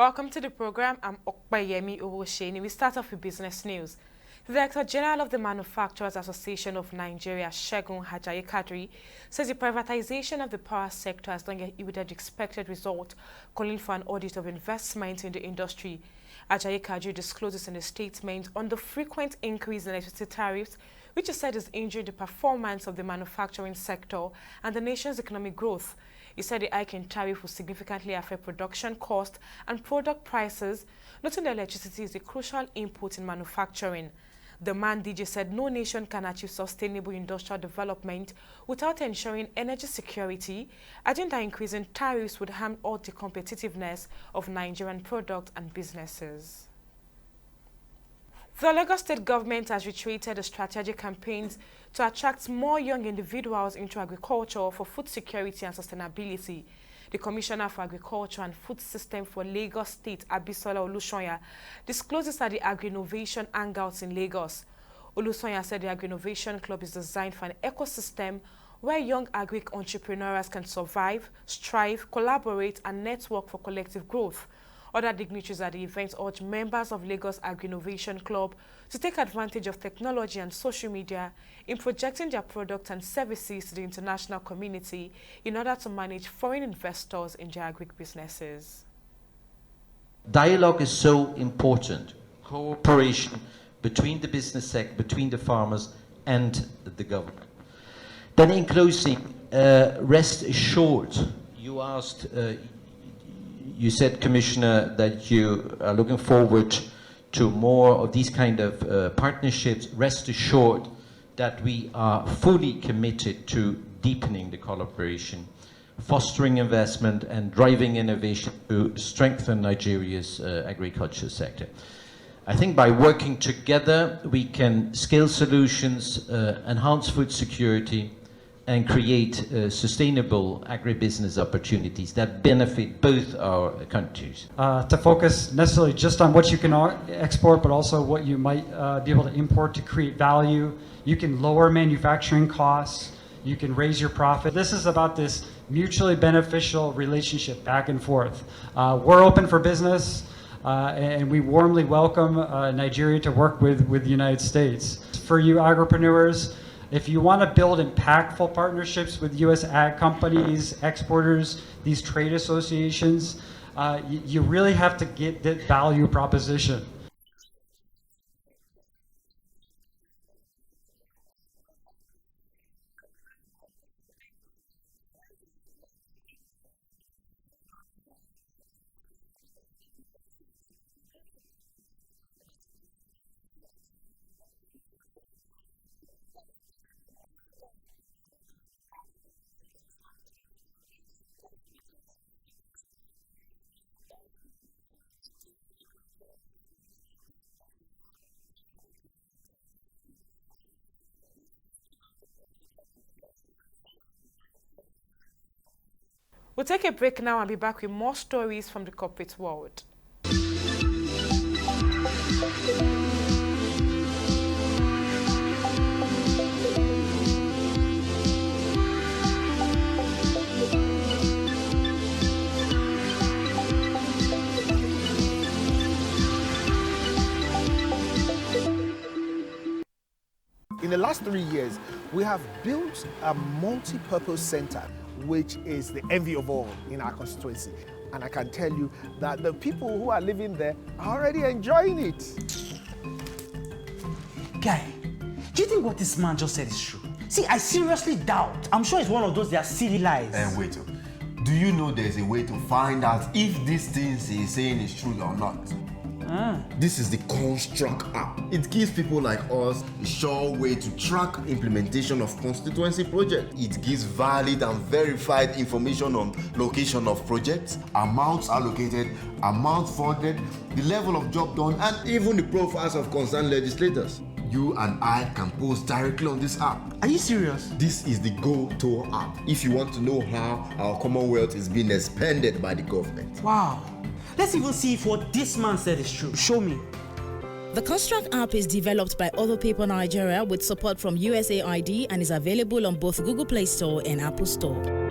Welcome to the program. I'm Oyekan Owosheni. We start off with business news. The Director General of the Manufacturers Association of Nigeria, Segun Ajayi, says the privatization of the power sector has not yet yielded the expected result, calling for an audit of investment in the industry. Ajayi discloses in a statement on the frequent increase in electricity tariffs, which he said is injuring the performance of the manufacturing sector and the nation's economic growth. He said the hike in tariff will significantly affect production costs and product prices, noting that electricity is a crucial input in manufacturing. The man DJ said no nation can achieve sustainable industrial development without ensuring energy security, adding that increasing tariffs would harm all the competitiveness of Nigerian products and businesses. The Lagos State government has reiterated the strategic campaigns to attract more young individuals into agriculture for food security and sustainability. The Commissioner for Agriculture and Food System for Lagos State, Abisola Olusonya, discloses at the Agri-Innovation Hangouts in Lagos. Olusonya said the Agri-Innovation Club is designed for an ecosystem where young agri-entrepreneurs can survive, strive, collaborate, and network for collective growth. Other dignitaries at the event urged members of Lagos Agri-Innovation Club to take advantage of technology and social media in projecting their products and services to the international community in order to manage foreign investors in their agri-businesses. Dialogue is so important. Cooperation between the business sector, between the farmers and the government. Then in closing, rest assured, you said, Commissioner, that you are looking forward to more of these kind of partnerships. Rest assured that we are fully committed to deepening the collaboration, fostering investment and driving innovation to strengthen Nigeria's agriculture sector. I think by working together, we can scale solutions, enhance food security, and create sustainable agribusiness opportunities that benefit both our countries. To focus necessarily just on what you can export, but also what you might be able to import to create value. You can lower manufacturing costs. You can raise your profit. This is about this mutually beneficial relationship back and forth. We're open for business, and we warmly welcome Nigeria to work with the United States. For you agripreneurs, if you want to build impactful partnerships with U.S. ag companies, exporters, these trade associations, you really have to get that value proposition. We'll take a break now and be back with more stories from the corporate world. In the last 3 years, we have built a multi-purpose center, which is the envy of all in our constituency. And I can tell you that the people who are living there are already enjoying it. Guy, do you think what this man just said is true? See, I seriously doubt. I'm sure it's one of those their silly lies. Wait, do you know there's a way to find out if these things he's saying is true or not? This is the Construct app. It gives people like us a sure way to track implementation of constituency projects. It gives valid and verified information on location of projects, amounts allocated, amount funded, the level of job done, and even the profiles of concerned legislators. You and I can post directly on this app. Are you serious? This is the Go-To app if you want to know how our Commonwealth is being expanded by the government. Wow. Let's even see if what this man said is true. Show me. The Construct app is developed by Other People Nigeria with support from USAID and is available on both Google Play Store and Apple Store.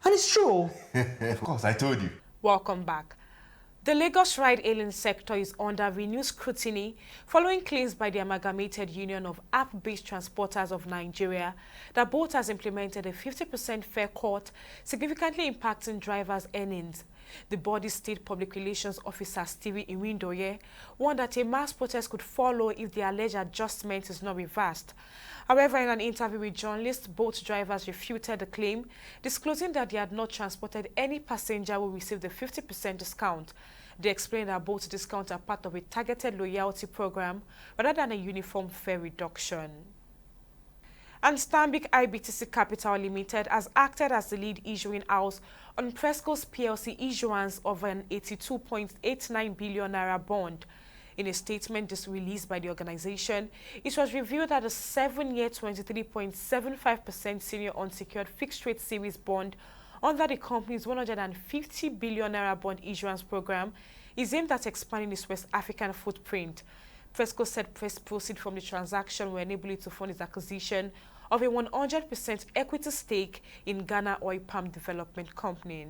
And it's true. Of course, I told you. Welcome back. The Lagos ride-hailing sector is under renewed scrutiny following claims by the Amalgamated Union of App-Based Transporters of Nigeria that Bolt has implemented a 50% fare cut, significantly impacting drivers' earnings. The body's state public relations officer, Stevie Iwindoye, warned that a mass protest could follow if the alleged adjustment is not reversed. However, in an interview with journalists, both drivers refuted the claim, disclosing that they had not transported any passenger who received the 50% discount. They explained that both discounts are part of a targeted loyalty program rather than a uniform fare reduction. And Stanbic IBTC Capital Limited has acted as the lead issuing house on Presco's PLC issuance of an 82.89 billion naira bond. In a statement released by the organization, it was revealed that the 7-year 23.75% senior unsecured fixed-rate series bond under the company's 150 billion naira bond issuance program is aimed at expanding its West African footprint. Presco said proceeds from the transaction will enable it to fund its acquisition of a 100% equity stake in Ghana Oil Palm Development Company.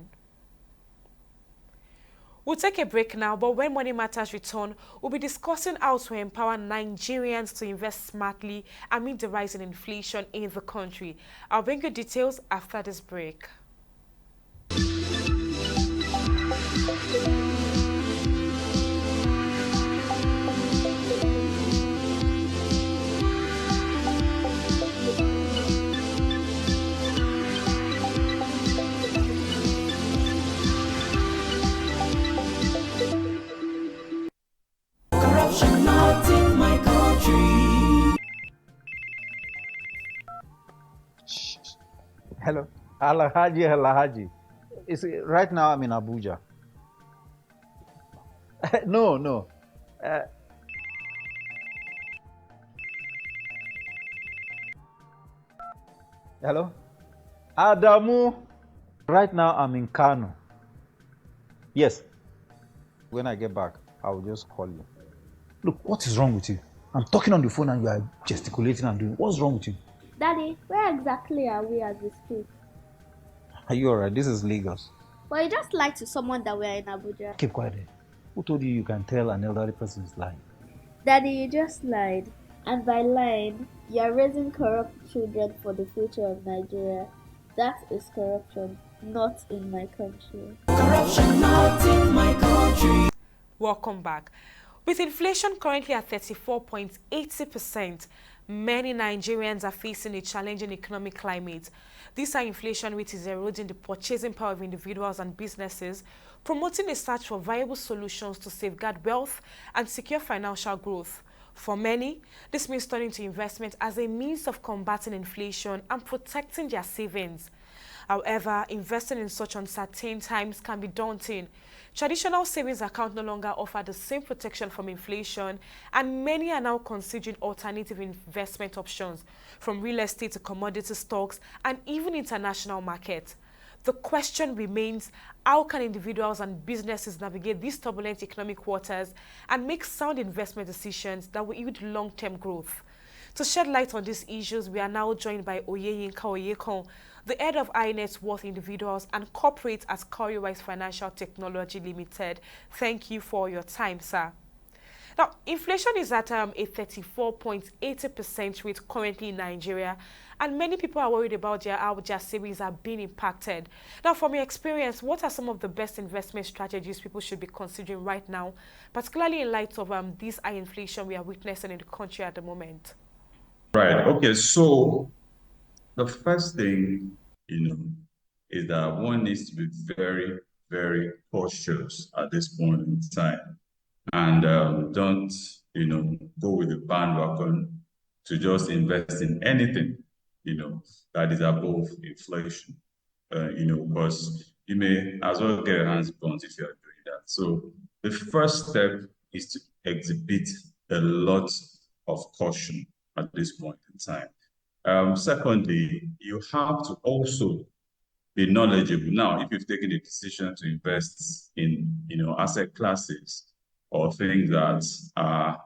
We'll take a break now, but when Money Matters return, we'll be discussing how to empower Nigerians to invest smartly amid the rise in inflation in the country. I'll bring you details after this break. Hello, Alahaji. Right now I'm in Abuja. No. Hello, Adamu. Right now I'm in Kano. Yes. When I get back, I will just call you. Look, what is wrong with you? I'm talking on the phone and you are gesticulating and doing. What's wrong with you? Daddy, where exactly are we as we speak? Are you alright? This is Lagos. Well, you just lied to someone that we're in Abuja. Keep quiet. Who told you you can tell an elderly person is lying? Daddy, you just lied. And by lying, you're raising corrupt children for the future of Nigeria. That is corruption, not in my country. Corruption not in my country. Welcome back. With inflation currently at 34.80%, many Nigerians are facing a challenging economic climate. This high inflation rate is eroding the purchasing power of individuals and businesses, promoting a search for viable solutions to safeguard wealth and secure financial growth. For many, this means turning to investment as a means of combating inflation and protecting their savings. However, investing in such uncertain times can be daunting. Traditional savings accounts no longer offer the same protection from inflation, and many are now considering alternative investment options, from real estate to commodity stocks and even international markets. The question remains, how can individuals and businesses navigate these turbulent economic waters and make sound investment decisions that will yield long-term growth? To shed light on these issues, we are now joined by Oyekan, the head of high net worth individuals and corporate at Cowrywise Financial Technology Limited. Thank you for your time, sir. Now, inflation is at a 34.80% rate currently in Nigeria, and many people are worried about how their savings are being impacted. Now, from your experience, what are some of the best investment strategies people should be considering right now, particularly in light of this high inflation we are witnessing in the country at the moment? Right. Okay. So the first thing, is that one needs to be very, very cautious at this point in time, and don't, go with the bandwagon to just invest in anything, that is above inflation, because you may as well get your hands burnt if you are doing that. So the first step is to exhibit a lot of caution at this point in time. Secondly, you have to also be knowledgeable. Now, if you've taken a decision to invest in, asset classes or things that are,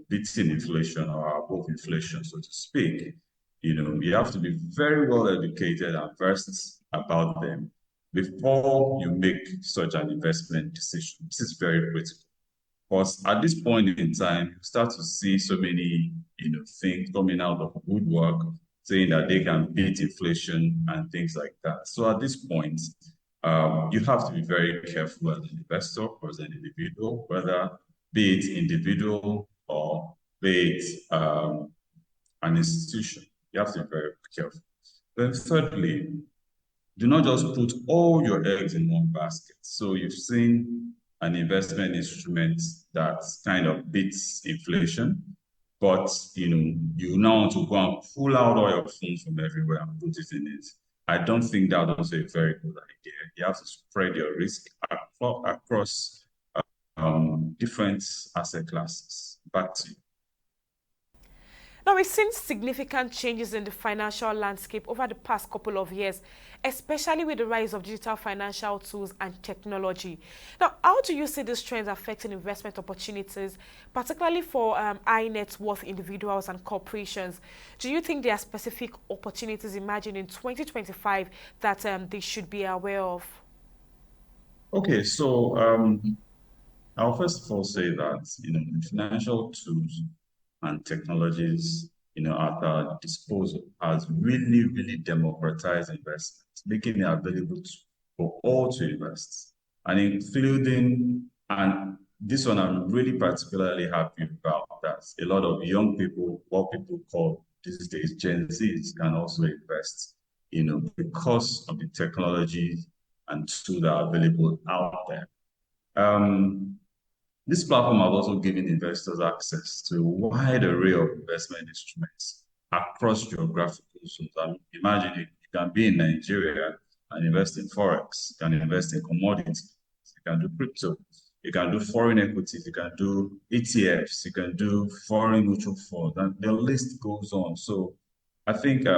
beating inflation or above inflation, so to speak, you have to be very well educated and versed about them before you make such an investment decision. This is very critical. Because at this point in time, you start to see so many, things coming out of woodwork saying that they can beat inflation and things like that. So at this point, you have to be very careful as an investor or as an individual, whether be it individual or be it an institution. You have to be very careful. Then thirdly, do not just put all your eggs in one basket. So you've seen an investment instrument that kind of beats inflation, but you now want to go and pull out all your funds from everywhere and put it in it. I don't think that was a very good idea. You have to spread your risk across different asset classes. Back to you. Now, we've seen significant changes in the financial landscape over the past couple of years, especially with the rise of digital financial tools and technology. Now, how do you see these trends affecting investment opportunities, particularly for high net worth individuals and corporations? Do you think there are specific opportunities emerging in 2025 that they should be aware of? Okay, so I'll first of all say that financial tools and technologies at our disposal has really, really democratized investment, making it available for all to invest, and including, and this one I'm really particularly happy about, that a lot of young people, what people call these days Gen Zs, can also invest, because of the technology and tools that are available out there. This platform has also given investors access to a wide array of investment instruments across geographical zones. Imagine you can be in Nigeria and invest in Forex, you can invest in commodities, you can do crypto, you can do foreign equities, you can do ETFs, you can do foreign mutual funds, and the list goes on. So I think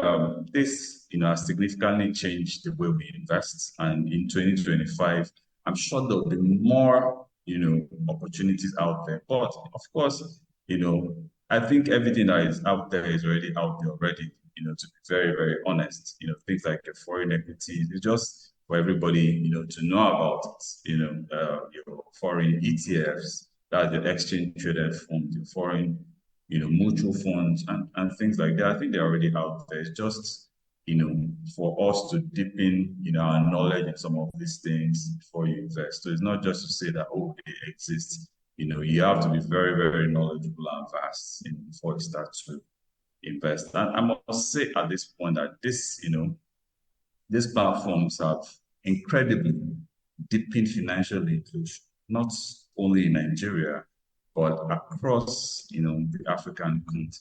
this has significantly changed the way we invest. And in 2025, I'm sure there'll be more opportunities out there. But of course, I think everything that is out there is already out there already, to be very, very honest. Things like foreign equities, it's just for everybody, to know about it. Your foreign ETFs, that's the exchange traded funds, your foreign, mutual funds and things like that. I think they're already out there. It's just for us to deepen, our knowledge in some of these things before you invest. So it's not just to say that, oh, they exist. You have to be very, very knowledgeable and vast before you start to invest. And I must say at this point that these platforms have incredibly deepened financial inclusion, not only in Nigeria, but across, the African continent.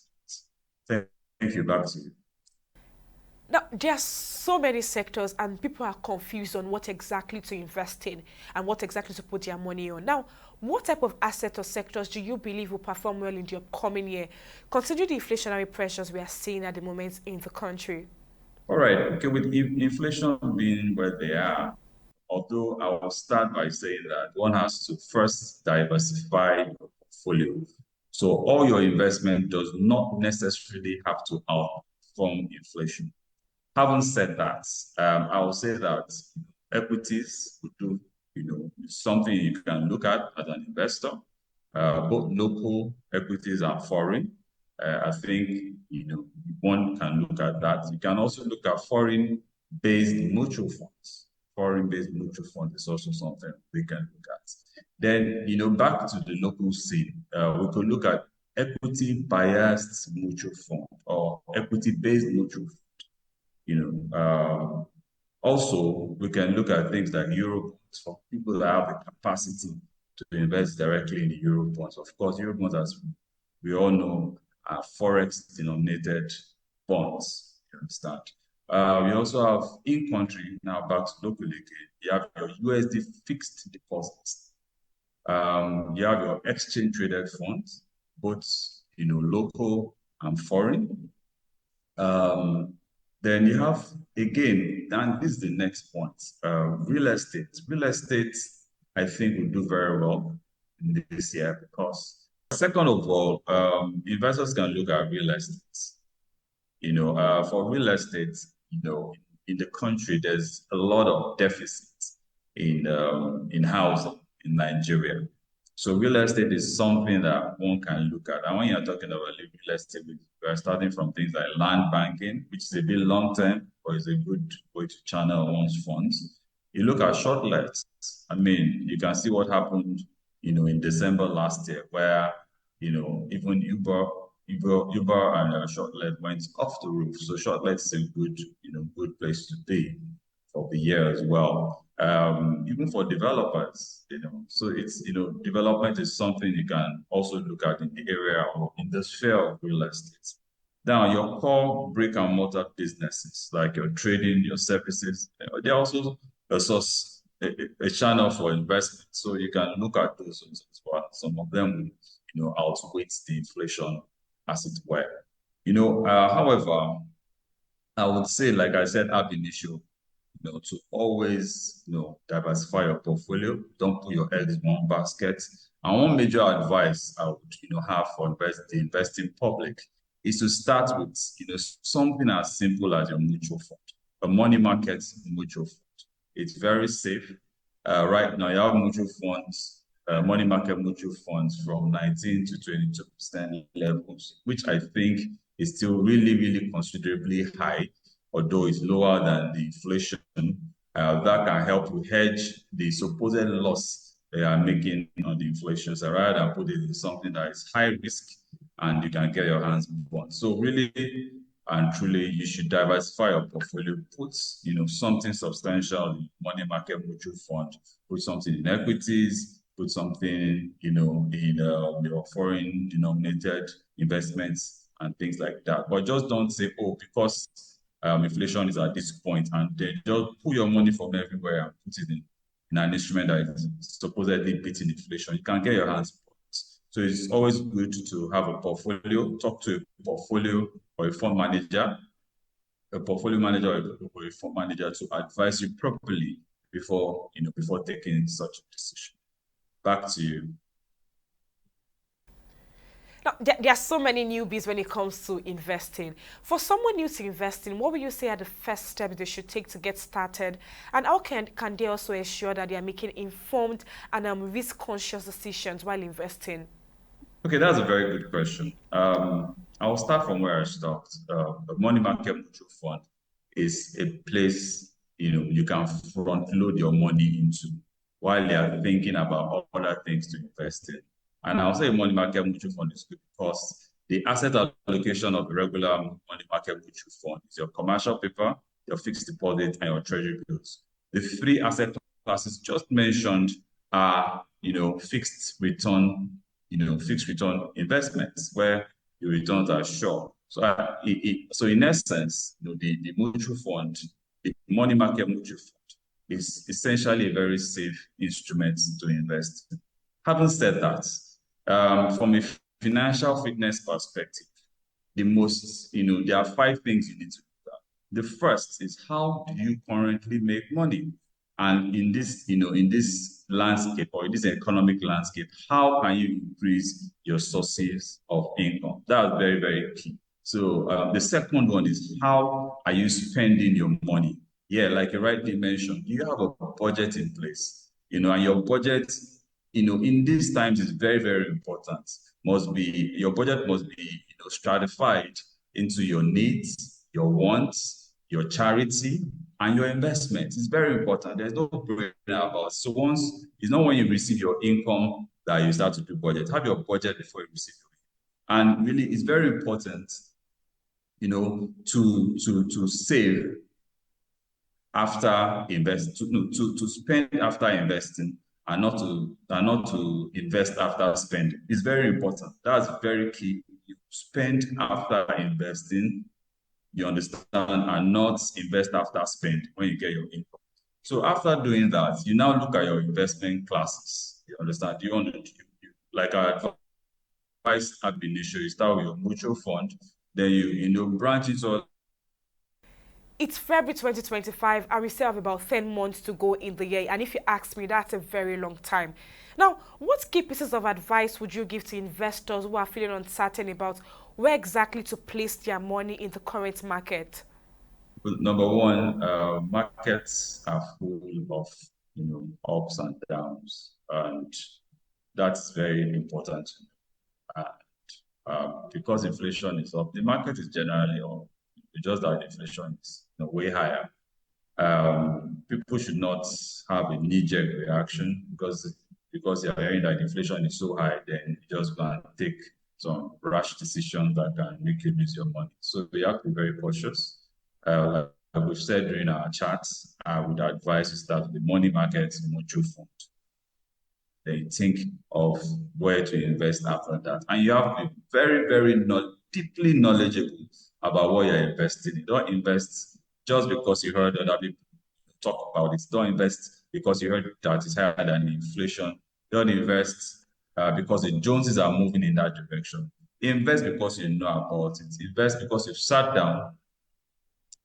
Thank you. Back to you. Now, there are so many sectors and people are confused on what exactly to invest in and what exactly to put their money on. Now, what type of assets or sectors do you believe will perform well in the upcoming year, considering the inflationary pressures we are seeing at the moment in the country? All right. Okay, with inflation being where they are, although I will start by saying that one has to first diversify your portfolio. So all your investment does not necessarily have to outperform inflation. Having said that, I will say that equities would do, something you can look at as an investor, both local equities and foreign. I think, one can look at that. You can also look at foreign-based mutual funds. Foreign-based mutual funds is also something we can look at. Then, back to the local scene, we could look at equity-biased mutual fund or equity-based mutual fund. Also, we can look at things like Eurobonds for people that have the capacity to invest directly in the Eurobonds. Of course, Eurobonds, as we all know, are Forex-denominated bonds, you understand. We also have in-country, now back to local again, you have your USD fixed deposits. You have your exchange-traded funds, both, local and foreign. Then you have, again, and this is the next point, real estate. Real estate, I think, will do very well in this year because, second of all, investors can look at real estate. For real estate, in the country, there's a lot of deficits in housing in Nigeria. So real estate is something that one can look at. And when you're talking about real estate, we are starting from things like land banking, which is a bit long term, but is a good way to channel one's funds. You look at short lets. I mean, you can see what happened, in December last year, where, even Uber and Shortlet went off the roof. So Shortlet is a good place to be for the year as well. Even for developers, so it's, development is something you can also look at in the area or in the sphere of real estate. Now, your core brick and mortar businesses, like your trading, your services, they're also a source, a channel for investment. So you can look at those as well. Some of them will, outweigh the inflation, as it were. However, I would say, like I said ab initio, to always, diversify your portfolio. Don't put your eggs in one basket. And one major advice I would, have for the investing public is to start with, something as simple as your mutual fund, a money market mutual fund. It's very safe. Right now, you have mutual funds, money market mutual funds from 19 to 22% levels, which I think is still really, really considerably high, although it's lower than the inflation. That can help you hedge the supposed loss they are making on the inflation. So rather than put it in something that is high risk and you can get your hands on. So really and truly, you should diversify your portfolio. Put, something substantial in money market mutual fund. Put something in equities. Put something, in your foreign denominated investments and things like that. But just don't say, oh, because inflation is at this point, and then just pull your money from everywhere and put it in an instrument that is supposedly beating inflation. You can get your hands on it. So it's always good to have a portfolio. Talk to a portfolio or a fund manager, or a fund manager to advise you properly before taking such a decision. Back to you. Now, there are so many newbies when it comes to investing. For someone new to investing, what will you say are the first steps they should take to get started? And how can they also ensure that they are making informed and risk-conscious decisions while investing? Okay, that's a very good question. I'll start from where I stopped. The money market mutual fund is a place you can front load your money into while you're thinking about other things to invest in. And I'll say money market mutual fund is good because the asset allocation of the regular money market mutual fund is your commercial paper, your fixed deposit, and your treasury bills. The three asset classes just mentioned are, fixed return investments where your returns are sure. So, in essence, the mutual fund, the money market mutual fund, is essentially a very safe instrument to invest in. Having said that, from a financial fitness perspective, there are 5 things you need to do. The first is, how do you currently make money? And in this landscape, or in this economic landscape, how can you increase your sources of income? That's very, very key. So the second one is, how are you spending your money? Yeah, like you rightly mentioned, do you have a budget in place? And your budget, in these times is very, very important. Your budget must be, stratified into your needs, your wants, your charity, and your investment. It's very important. There's no brainer about it. So it's not when you receive your income that you start to do budget. Have your budget before you receive your income. And really, it's very important, to save after investing, to spend after investing, and not to invest after spending. It's very important. That's very key. You spend after investing, you understand, and not invest after spend when you get your income. So after doing that, you now look at your investment classes. You understand? You want to, like I advise at the initial, you start with your mutual fund, then you branch into. It's February 2025, and we still have about 10 months to go in the year. And if you ask me, that's a very long time. Now, what key pieces of advice would you give to investors who are feeling uncertain about where exactly to place their money in the current market? Number one, markets are full of ups and downs, and that's very important. Uh, because inflation is up, the market is generally up. It's just that inflation is way higher. People should not have a knee-jerk reaction because you're hearing that inflation is so high, then you just go and take some rash decisions that can make you lose your money. So you have to be very cautious. Like we've said during our chats, I would advise you start with the money market mutual fund. Then you think of where to invest after that. And you have to be very, very deeply knowledgeable about what you're investing in. Don't invest just because you heard other people talk about it. Don't invest because you heard that it's higher than inflation. Don't invest because the Joneses are moving in that direction. Invest because you know about it. Invest because you've sat down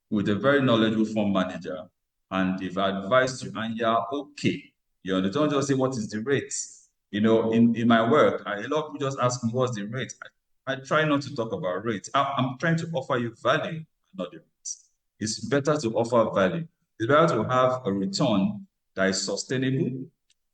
with a very knowledgeable fund manager and they've advised you and you're okay. You know, they don't just say, what is the rate? You know, in my work, a lot of people just ask me, what's the rate? I try not to talk about rates. I'm trying to offer you value, not the rates. It's better to offer value. It's better to have a return that is sustainable,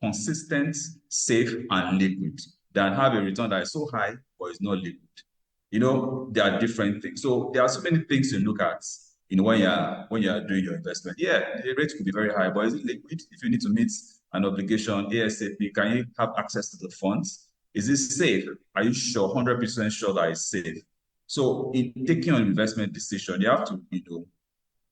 consistent, safe, and liquid than have a return that is so high but it's not liquid. You know, there are different things. So there are so many things to look at when you're doing your investment. Yeah, the rate could be very high, but is it liquid? If you need to meet an obligation ASAP, can you have access to the funds? Is it safe? Are you sure, 100% sure that it's safe? So in taking an investment decision, you have to,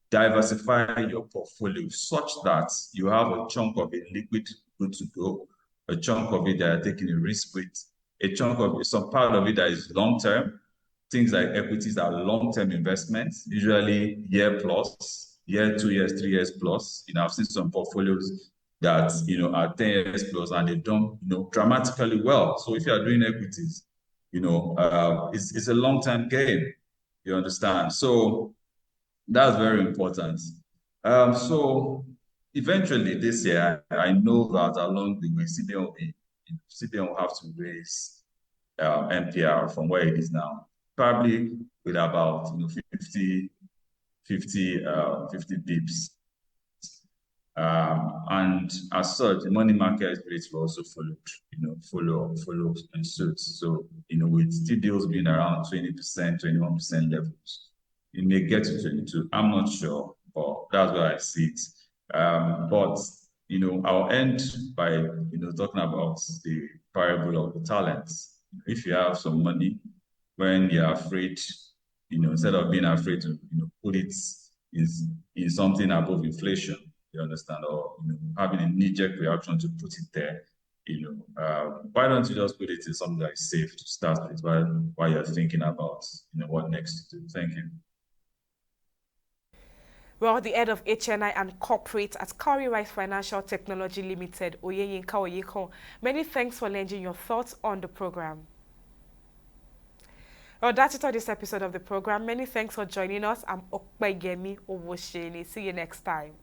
diversify your portfolio such that you have a chunk of it liquid, good to go, a chunk of it that are taking a risk with, a chunk of it, some part of it that is long term. Things like equities are long-term investments, usually year plus, year, 2 years, 3 years plus. I've seen some portfolios that are 10 years plus and they've done dramatically well. So if you are doing equities, it's a long-term game. You understand? So that's very important. So eventually this year, I know that along the way, CBN will have to raise MPR from where it is now, probably with about 50 bips. And as such, the money market rates will also follow and suit. So, with T-bills being around 20%, 21% levels, it may get to 22. I'm not sure, but that's where I see it. But I'll end by talking about the parable of the talents. If you have some money, when you're afraid, instead of being afraid to put it in something above inflation, you understand, or having a knee-jerk reaction to put it there, why don't you just put it in something that is safe to start with while you're thinking about what next to do. Thank you. Well, the head of HNI and Corporate at Cowrywise Financial Technology Limited, Oyekan. Many thanks for lending your thoughts on the program. Well, that's it on this episode of the program. Many thanks for joining us. I'm Oyekan. See you next time.